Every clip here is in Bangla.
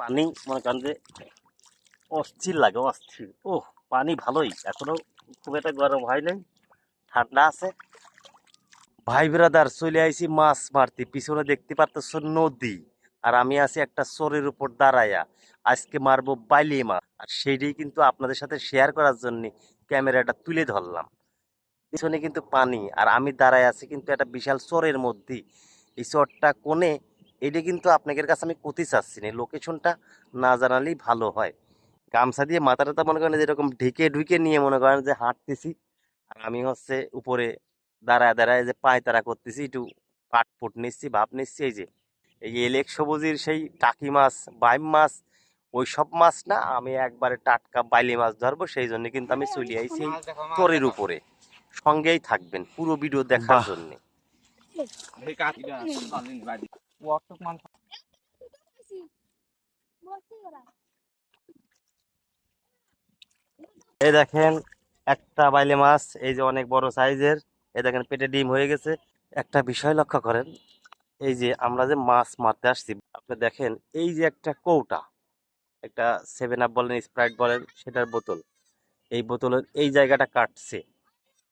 পানি মনে করেন যে অস্থির লাগে, অস্থির। ও পানি ভালোই, এখনো খুব একটা গরম হয় নাই, ঠান্ডা আছে। ভাই ব্রাদার চলে আইছি মাছ মারতে, পিছনে দেখতে পারতেছ নদী, আর আমি আছি একটা চরের উপর দাঁড়াইয়া। আজকে মারবো বাইলি মাছ, আর সেইটাই কিন্তু আপনাদের সাথে শেয়ার করার জন্য ক্যামেরাটা তুলে ধরলাম। পিছনে কিন্তু পানি, আর আমি দাঁড়ায় আছি কিন্তু একটা বিশাল চরের মধ্যে। এই চরটা কোনে, এটা কিন্তু আপনাদের কাছে আমি কতি চাচ্ছি না, লোকেশনটা না জানালেই ভালো হয়। গামছা দিয়ে মাথাটা মনে করেন যেরকম ঢেকে ঢুকে নিয়ে মনে করেন যে হাঁটতেছি, আর আমি হচ্ছে উপরে দাঁড়ায় দাঁড়ায় যে পায়তারা করতেছি, একটু পাটপুট নিচ্ছি, ভাব নিচ্ছি। এই যে এই এলেক সবুজের সেই টাকি মাছ, বাইম মাছ, ওই সব মাছ না, আমি একবারে টাটকা বাইলি মাছ ধরবো। সেই জন্য কিন্তু আমি চলে আইছি চরের উপরে। সঙ্গেই থাকবেন পুরো ভিডিও দেখার জন্য। এই দেখেন একটা বাইলে মাছ, এই যে অনেক বড় সাইজের। এই দেখেন পেটে ডিম হয়ে গেছে। একটা বিষয় লক্ষ্য করেন, এই যে আমরা যে মাছ মারতে আসছি, আপনি দেখেন এই যে একটা কৌটা, একটা 7 আপ বলেন, স্প্রাইট বলেন, সেটার বোতল, এই বোতলের এই জায়গাটা কাটছে।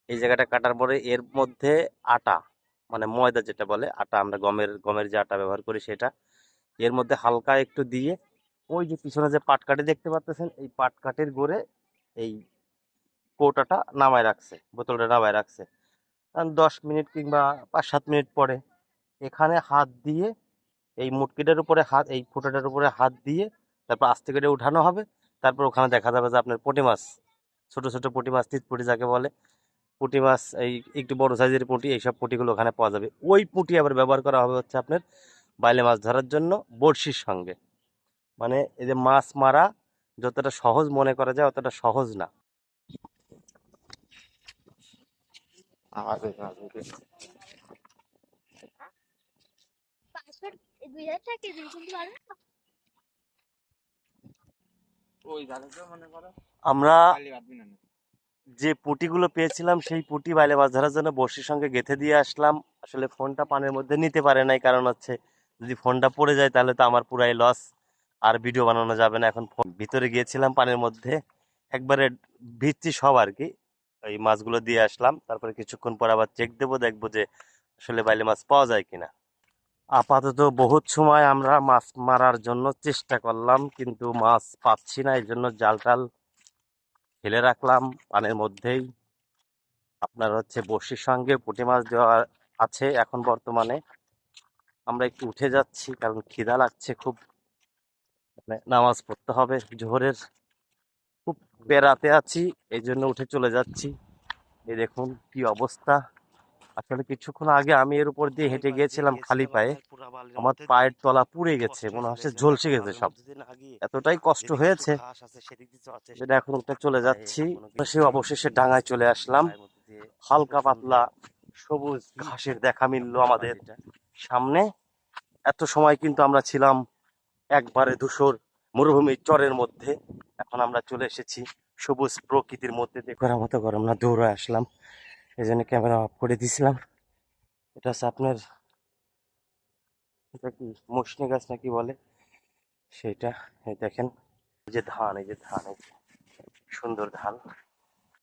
এই জায়গাটা কাটার পরে এর মধ্যে আটা, মানে ময়দা যেটা বলে আটা, আমরা গমের গমের যে আটা ব্যবহার করি সেটা, এর মধ্যে হালকা একটু দিয়ে, ওই যে পিছনে যে পাটকাঠি দেখতে পাচ্ছেন, এই পাটকাঠির গোড়ে এই কৌটাটা নামায় রাখছে, বোতলটা নামায় রাখছে। কারণ 10 মিনিট কিংবা 5-7 মিনিট পরে এখানে হাত দিয়ে, এই মুটকিটার উপরে হাত, এই ফুটাটার উপরে হাত দিয়ে তারপর আস্তে করে উঠানো হবে। তারপর ওখানে দেখা যাবে যে আপনার পুঁটি মাছ, ছোট ছোট পুঁটি মাছ, তিত পুঁটি যাকে বলে, পুঁটি মাছ, এই একটু বড় সাইজের পুঁটি, এইসব পুঁটিগুলো ওখানে পাওয়া যাবে। ওই পুঁটি আবার ব্যবহার করা হবে হচ্ছে আপনার বাইলে মাছ ধরার জন্য বড়শির সঙ্গে। মানে এই যে মাছ মারা যতটা সহজ মনে করা যায় অতটা সহজ না। আমরা যে পুঁটিগুলো পেয়েছিলাম সেই পুঁটি বাইলে মাছ ধরার জন্য বড়শির সঙ্গে গেঁথে দিয়ে আসলাম। আসলে ফোনটা পানির মধ্যে নিতে পারে নাই, কারণ হচ্ছে যদি ফোনটা পড়ে যায় তাহলে তো আমার পুরাই লস, আর ভিডিও বানানো যাবে না। এখন ফোন ভিতরে গিয়েছিলাম পানির মধ্যে, একবারে ভিজছি সব আর কি। এই মাছগুলো দিয়ে আসলাম, তারপরে কিছুক্ষণ পর আবার চেক দেবো, দেখবো যে আসলে বাইলে মাছ পাওয়া যায় কিনা। আপাতত বহুত সময় আমরা মাছ মারার জন্য চেষ্টা করলাম, কিন্তু মাছ পাচ্ছি না, এই জন্য জাল টাল ফেলে রাখলাম পানির মধ্যেই। আপনার হচ্ছে বড়শির সঙ্গে পুঁটি মাছ দেওয়া আছে। এখন বর্তমানে আমরা একটু উঠে যাচ্ছি, কারণ খিদা লাগছে খুব, মানে নামাজ পড়তে হবে জোহরের, খুব বেড়াতে আছি, এই জন্য উঠে চলে যাচ্ছি। এই দেখুন কি অবস্থা। আসলে কিছুক্ষণ আগে আমি এর উপর দিয়ে হেঁটে গিয়েছিলাম খালি পায়ে, আমার পায়ের তলা পুড়ে গেছে, মনে হচ্ছে ঝলসে গেছে সব, এতটাই কষ্ট হয়েছে। যেটা এখন উঠে চলে যাচ্ছি, সে অবশেষে ডাঙায় চলে আসলাম। হালকা পাতলা সবুজ ঘাসের দেখা মিললো আমাদের সামনে। এত সময় কিন্তু আমরা ছিলাম একবারে ধূসর মরুভূমির চরের মধ্যে, এখন আমরা চলে এসেছি সবুজ প্রকৃতির মধ্যে। দেখার মতো গরম না, দৌড়ে আসলাম, এই জন্য ক্যামেরা অফ করে দিয়েছিলাম। এটা হচ্ছে আপনার, এটা কি মৌসুমী গাছ নাকি বলে সেটা। এই দেখেন এই যে ধান, এই যে ধান, এই যে সুন্দর ধান।